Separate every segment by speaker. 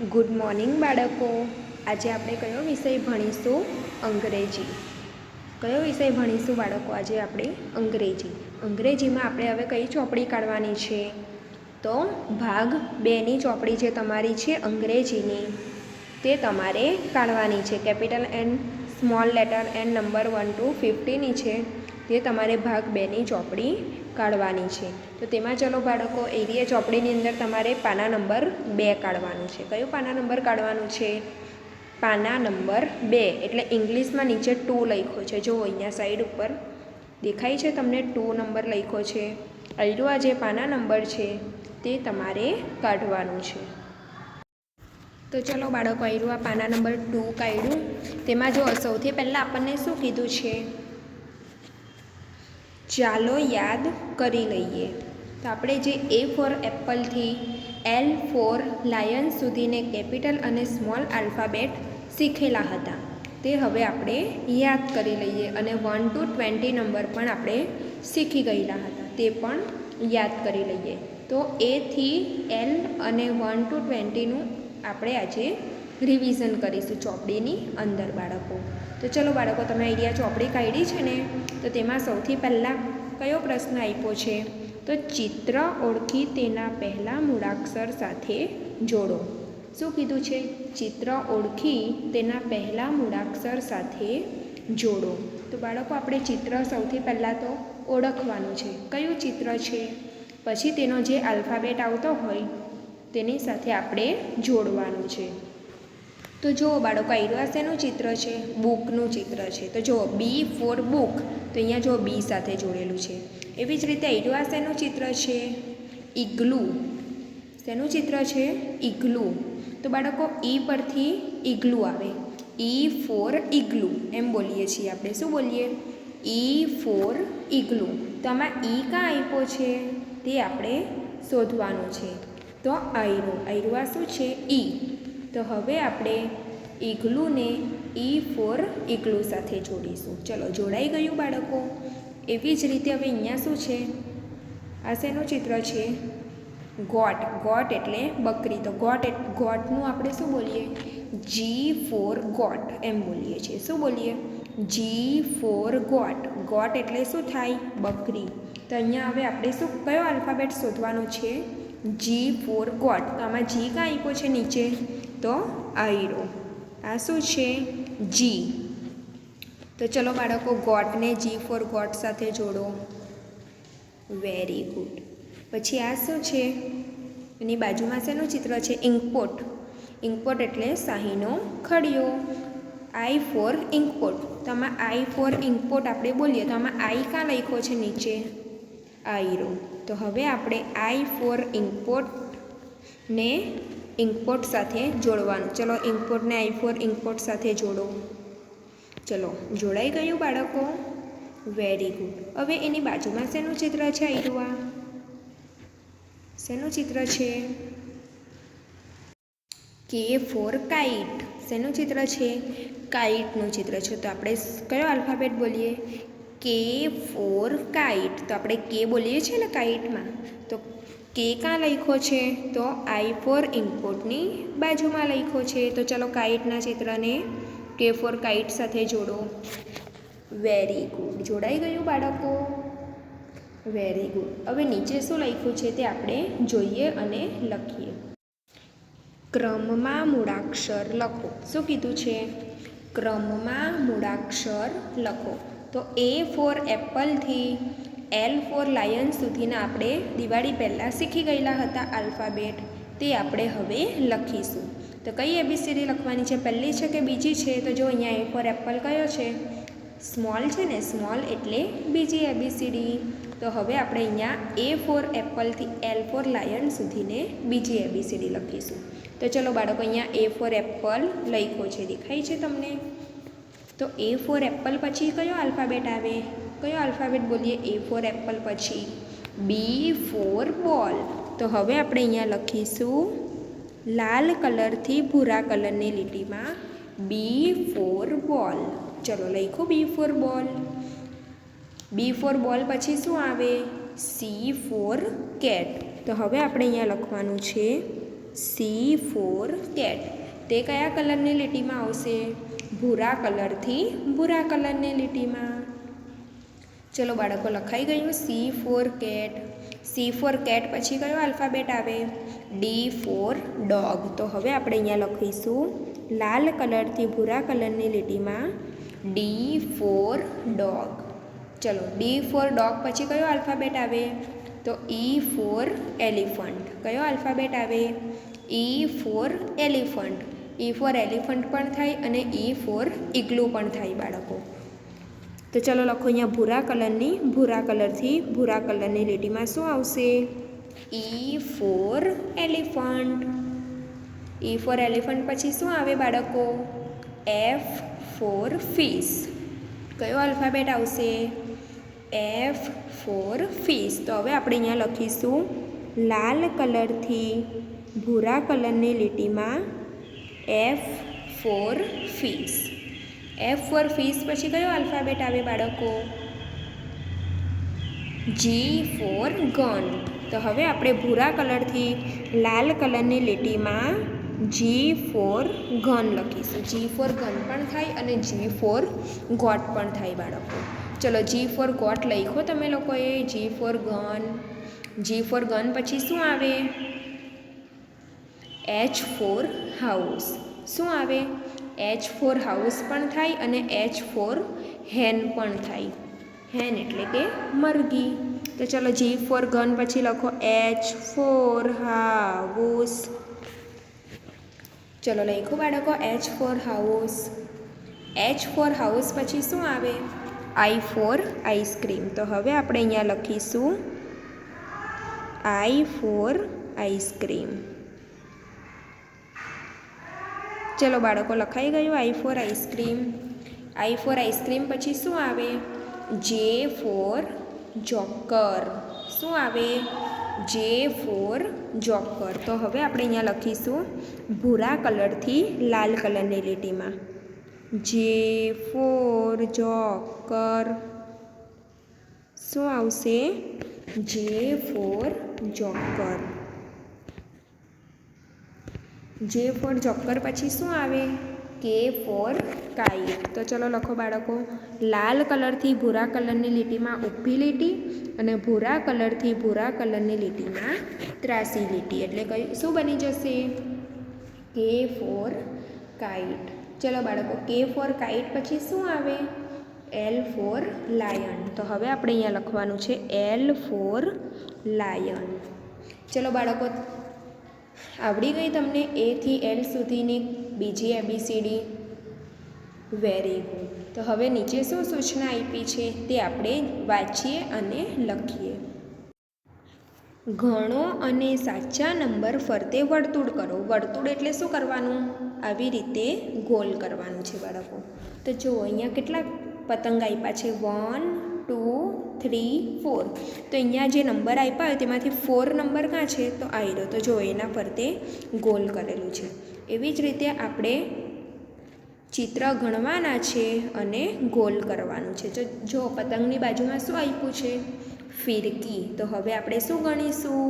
Speaker 1: Good morning બાળકો. આજે આપણે કયો વિષય ભણીશું? અંગ્રેજી. કયો વિષય ભણીશું બાળકો? આજે આપણે અંગ્રેજી. અંગ્રેજીમાં આપણે હવે કઈ ચોપડી કાઢવાની છે? તો ભાગ 2ની ચોપડી જે તમારી છે અંગ્રેજીની તે તમારે કાઢવાની છે. Capital and small letter and number 1 to 50ની છે તે તમારે ભાગ 2ની ચોપડી કાઢવાની છે. તો તેમાં ચલો બાળકો, એરિયા ચોપડીની અંદર તમારે પાના નંબર 2 કાઢવાનું છે. કયું પાના નંબર કાઢવાનું છે? પાના નંબર 2. એટલે ઇંગ્લિશમાં નીચે 2 લખ્યો છે. જો અહીંયા સાઈડ ઉપર દેખાય છે તમને 2 નંબર લખ્યો છે. અહીંનો આ જે પાના નંબર છે તે તમારે કાઢવાનું છે. તો ચલો બાળકો, અહીંનું આ પાના નંબર 2 કાઢ્યું. તેમાં જો સૌથી પહેલાં આપણને શું કીધું છે? ચાલો યાદ કરી લઈએ. તો આપણે જે A ફોર એપલથી L ફોર લાયન સુધીને કેપિટલ અને સ્મોલ આલ્ફાબેટ શીખેલા હતા તે હવે આપણે યાદ કરી લઈએ. અને 1 to 20 નંબર પણ આપણે શીખી ગયેલા હતા તે પણ યાદ કરી લઈએ. તો A થી L અને 1 to 20નું આપણે આજે રિવિઝન કરીશું ચોપડીની અંદર બાળકો. તો ચલો બાળકો, તમે આઈડિયા ચોપડી કાઢી છે ને? તો તેમાં સૌથી પહેલાં કયો પ્રશ્ન આપ્યો છે? તો ચિત્ર ઓળખી તેના પહેલાં મૂળાક્ષર સાથે જોડો. શું કીધું છે? ચિત્ર ઓળખી તેના પહેલાં મૂળાક્ષર સાથે જોડો. તો બાળકો, આપણે ચિત્ર સૌથી પહેલાં તો ઓળખવાનું છે. કયું ચિત્ર છે? પછી તેનો જે આલ્ફાબેટ આવતો હોય તેની સાથે આપણે જોડવાનું છે. તો જુઓ બાળકો, આ શેનું ચિત્ર છે? બુકનું ચિત્ર છે. તો જુઓ B ફોર બુક, તો અહીંયા જુઓ B સાથે જોડેલું છે. એવી જ રીતે આ શેનું ચિત્ર છે? ઇગ્લુ. શેનું ચિત્ર છે? ઇગ્લુ. તો બાળકો, E પરથી ઇગ્લુ આવે. E ફોર ઇગ્લુ એમ બોલીએ છીએ આપણે. શું બોલીએ? E for igloo. તો આમાં E ક્યાં આપ્યો છે તે આપણે શોધવાનું છે. તો આયરું આ શું છે? E. તો હવે આપણે ઇગ્લુને E ફોર ઇગ્લુ સાથે જોડીશું. ચલો, જોડાઈ ગયું બાળકો? એવી જ રીતે હવે અહીંયા શું છે? આ શેનું ચિત્ર છે? ગોટ. ગોટ એટલે બકરી. તો ગોટનું આપણે શું બોલીએ? G ફોર ગોટ એમ બોલીએ છીએ. શું બોલીએ? G four got. ગોટ એટલે શું થાય? બકરી. તો અહીંયા હવે આપણે કયો આલ્ફાબેટ શોધવાનો છે? G four got. તો આમાં G ક્યાં આપ્યો છે નીચે? તો આયરો. આ શું છે? G. તો ચલો બાળકો, ગોટને G ફોર ગોટ સાથે જોડો. Very good. પછી આ શું છે? એની બાજુમાં શેનું ચિત્ર છે? ઇંકપોટ. ઇંકપોટ એટલે શાહીનો ખડિયો. I four ઇંકપોટ. તો આમાં I ફોર ઇંકપોટ આપણે બોલીએ તો આમાં I ક્યાં લખ્યો છે નીચે? આયરો. તો હવે આપણે I ફોર ઇંકપોટ ને ઇંકપોટ સાથે જોડવાનું. ચલો, ઇંકપોટને I ફોર ઇંકપોટ સાથે જોડો. ચલો, જોડાઈ ગયું બાળકો? Very good. હવે એની બાજુમાં શેનું ચિત્ર છે? આયરુઆ શેનું ચિત્ર છે? K for kite. શેનું ચિત્ર છે? કાઇટનું ચિત્ર છે. તો આપણે કયો આલ્ફાબેટ બોલીએ? K for kite. તો આપણે K બોલીએ છીએ ને કાઇટમાં. તો K ક્યાં લખ્યો છે? તો I ફોર ઇંકપોટની બાજુમાં લખ્યો છે. તો ચલો, કાઇટના ચિત્રને K ફોર કાઇટ સાથે જોડો. Very good. જોડાઈ ગયું બાળકો? Very good. હવે નીચે શું લખ્યું છે તે આપણે જોઈએ અને લખીએ. ક્રમમાં મૂળાક્ષર લખો. શું કીધું છે? ક્રમમાં મૂળાક્ષર લખો. તો A ફોર એપલથી L ફોર લાયન સુધીના આપણે દિવાળી પહેલાં શીખી ગયેલા હતા આલ્ફાબેટ તે આપણે હવે લખીશું. તો કઈ ABCD લખવાની છે? પહેલી છે કે બીજી છે? તો જો અહીંયા A ફોર એપલ કયો છે? સ્મોલ છે ને? સ્મોલ એટલે બીજી ABCD. તો હવે આપણે અહીંયા A ફોર એપલથી L ફોર લાયન સુધીને બીજી ABCD લખીશું. તો ચલો બાળકો, અહીંયા A ફોર એપલ લખ્યો છે, દેખાય છે તમને? તો A ફોર એપલ પછી કયો આલ્ફાબેટ આવે? કયો આલ્ફાબેટ બોલીએ A ફોર એપલ પછી? B ફોર બોલ. તો હવે આપણે અહીંયા લખીશું લાલ કલરથી ભૂરા કલરની લીટીમાં B ફોર બોલ. ચલો, લખ્યું B ફોર બોલ. B ફોર બોલ પછી શું આવે? C four cat. તો હવે આપણે અહીંયા લખવાનું છે સી ફોર કેટ. તે કયા કલરની લીટીમાં આવશે? ભૂરા કલરથી ભૂરા કલરની લીટીમાં. ચલો બાળકો, લખાઈ ગયું C four cat. C four cat પછી કયો આલ્ફાબેટ આવે? D for dog. તો હવે આપણે અહીંયા લખીશું લાલ કલરથી ભૂરા કલરની લીટીમાં ડી ફોર ડોગ. ચલો, ડી ફોર ડોગ પછી કયો આલ્ફાબેટ આવે? તો ઈ ફોર એલિફન્ટ. કયો આલ્ફાબેટ આવે? E for elephant. E for elephant પણ થાય અને ઈ ફોર ઇગ્લુ પણ થાય બાળકો. તો ચલો લખો અહીંયા ભૂરા કલરથી ભૂરા કલરની લીટીમાં શું આવશે? E for elephant. E for elephant પછી શું આવે બાળકો? F for fish. કયો આલ્ફાબેટ આવશે? F for fish. તો હવે આપણે અહીંયા લખીશું લાલ કલરથી ભૂરા કલરની લીટીમાં F for fish. F for fish પછી કયો આલ્ફાબેટ આવે બાળકો? G for gun. તો હવે આપણે ભૂરા કલરથી લાલ કલરની લીટીમાં જી ફોર ગન લખીશું. જી ફોર ગન પણ થાય અને જી ફોર ગોટ પણ થાય બાળકો. ચલો, જી ફોર ગોટ લખો તમે લોકોએ. G for gun. G for gun પછી શું આવે? H for house. શું આવે? એચ ફોર હાઉસ પણ થાય અને એચ ફોર હેન પણ થાય. હેન એટલે કે મરઘી. તો ચલો, જી ફોર ગન પછી લખો એચ ફોર હાઉસ. ચલો લખો બાળકો H for house. H for house પછી શું આવે? I for ice cream. તો હવે આપણે અહીંયા લખીશું આઈ ફોર આઈસ્ક્રીમ. ચલો બાળકો, લખાઈ ગયું I for ice cream. I for ice cream પછી શું આવે? જે ફોર જોકર. શું આવે? જે ફોર જોકર. તો હવે આપણે અહીંયા લખીશું ભૂરા કલરથી લાલ કલરની લીટીમાં જે ફોર જોકર. શું આવશે? જે ફોર જોકર. જે ફોર જોકર પછી શું આવે? કે ફોર કાઇટ. તો ચલો લખો બાળકો લાલ કલરથી ભૂરા કલરની લીટીમાં ઊભી લીટી અને ભૂરા કલરથી ભૂરા કલરની લીટીમાં ત્રાસી લીટી. એટલે કઈ શું બની જશે? કે ફોર કાઇટ. ચલો બાળકો, કે ફોર કાઇટ પછી શું આવે? L for lion. તો હવે આપણે અહીંયા લખવાનું છે એલ ફોર લાયન. ચલો બાળકો, આવડી ગઈ તમને એ થી એલ સુધીની બીજી ABCD? Very good. તો હવે નીચે શું સૂચના આપી છે તે આપણે વાંચીએ અને લખીએ. ઘણો અને સાચા નંબર ફરતે વર્તુળ કરો. વર્તુળ એટલે શું કરવાનું? આવી રીતે ગોલ કરવાનું છે બાળકો. તો જુઓ અહીંયા કેટલા પતંગ આપ્યા છે? 1 2 3 4. તો અહીંયા જે નંબર આપ્યા હોય તેમાંથી 4 નંબર ક્યાં છે? તો આવી રહ્યો. તો જો એના ફરતે ગોલ કરેલું છે. એવી જ રીતે આપણે ચિત્ર ગણવાના છે અને ગોલ કરવાનું છે. જો પતંગની બાજુમાં શું આપ્યું છે? ફિરકી. તો હવે આપણે શું ગણીશું?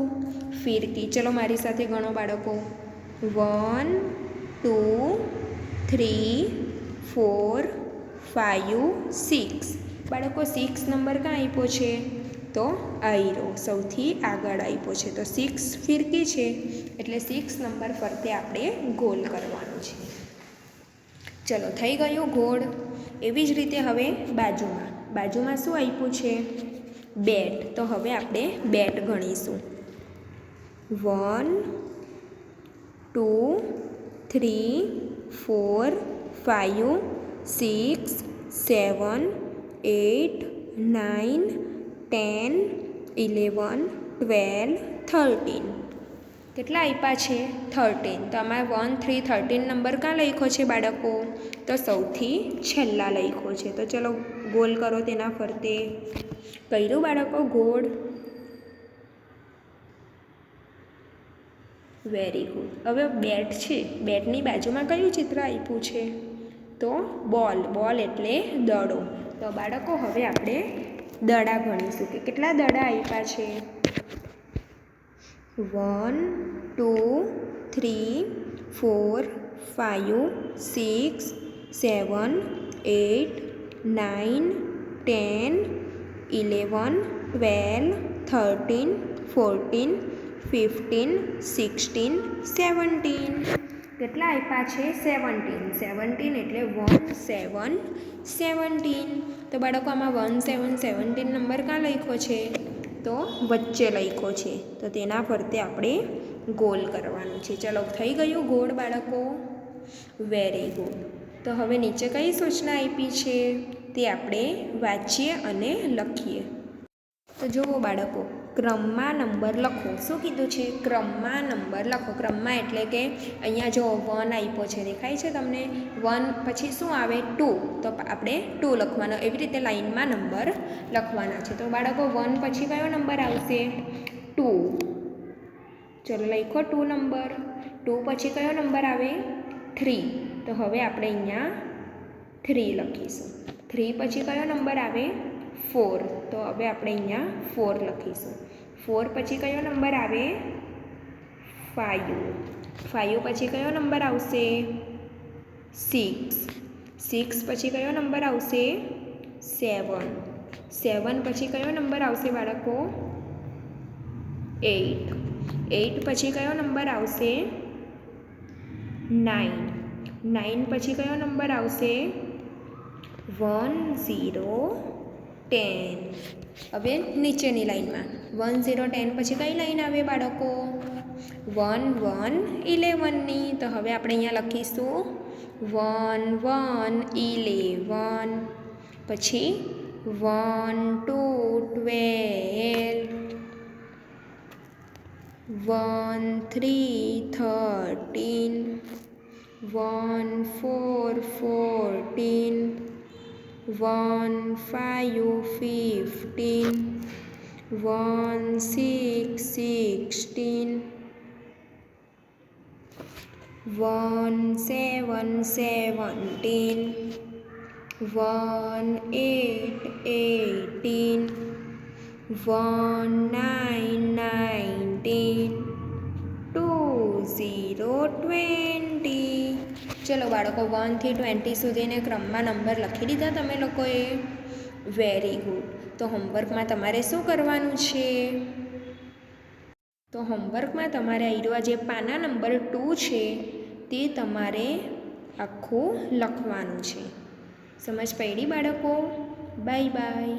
Speaker 1: ફિરકી. ચલો મારી સાથે ગણો બાળકો. 1 2 3 4 5 6. બાળકો 6 નંબર ક્યાં આપ્યો છે? તો આયરો સૌથી આગળ આપ્યો છે. તો 6 ફિરકી છે એટલે 6 નંબર ફરતે આપણે ગોલ કરવાનું છે. ચલો થઈ ગયું ગોળ. એવી જ રીતે હવે બાજુમાં શું આપ્યું છે? બેટ. તો હવે આપણે બેટ ગણીશું. 1 2 3 4 5 6 7 8 9 10 11 12 13. કેટલા આપ્યા છે? 13. તો આમાં 1 3 13 નંબર ક્યાં લખ્યો છે બાળકો? તો સૌથી છેલ્લા લખ્યો છે. તો ચલો ગોલ કરો તેના ફરતે. કર્યું બાળકો ગોળ? Very good. હવે બેટ છે. બેટની બાજુમાં કયું ચિત્ર આપ્યું છે? તો બોલ. બોલ એટલે દડો. તો બાળકો હવે આપણે દડા ગણીશું કે કેટલા દડા આપ્યા છે? 1 2 3 4 5 6 7 8 9 10 11 12 13 14 15 16 17 કેટલા આપ્યા છે 17 17 એટલે 1 7 17 તો બાળકો આમાં 1 7 17 નંબર ક્યાં લખ્યો છે તો વચ્ચે લખ્યો છે તો તેના ફરતે આપણે ગોલ કરવાનું છે ચલો થઈ ગયું ગોળ બાળકો વેરી ગુડ તો હવે નીચે કઈ સૂચના આપી છે તે આપણે વાંચીએ અને લખીએ તો જુઓ બાળકો ક્રમમાં નંબર લખો શું કીધું છે ક્રમમાં નંબર લખો ક્રમમાં એટલે કે અહીંયા જો 1 આપ્યો છે દેખાય છે તમને 1 પછી શું આવે 2 તો આપણે 2 લખવાનો એવી રીતે લાઈનમાં નંબર લખવાના છે તો બાળકો 1 પછી કયો નંબર આવશે 2 ચલો લખો 2 નંબર 2 પછી કયો નંબર આવે 3 તો હવે આપણે અહીંયા 3 લખીશું 3 પછી કયો નંબર આવે 4 તો હવે આપણે અહીંયા 4 લખીશું 4 પછી કયો નંબર આવે 5 5 પછી કયો નંબર આવશે 6 6 પછી કયો નંબર આવશે 7 7 પછી કયો નંબર આવશે બાળકો 8 8 પછી કયો નંબર આવશે 9 9 પછી કયો નંબર આવશે 1 0 10 હવે નીચેની લાઈનમાં 1 0 10 પછી કઈ લાઈન આવે બાળકો 1 1 11ની તો હવે આપણે અહીંયા લખીશું 1 1 11 પછી 1 2 12 1 3 13 1 4 14 1 5 15 1 6 16 1 7 17 1 8 18 1 9 19 2 0 20 ચલો બાળકો 1 થી 20 સુધીને ક્રમમાં નંબર લખી દીધા તમે લોકોએ વેરી ગુડ તો હોમવર્કમાં તમારે શું કરવાનું છે તો હોમવર્કમાં તમારે આવ્યો જે પાના નંબર 2 છે તે તમારે આખું લખવાનું છે સમજ પડી બાળકો બાય બાય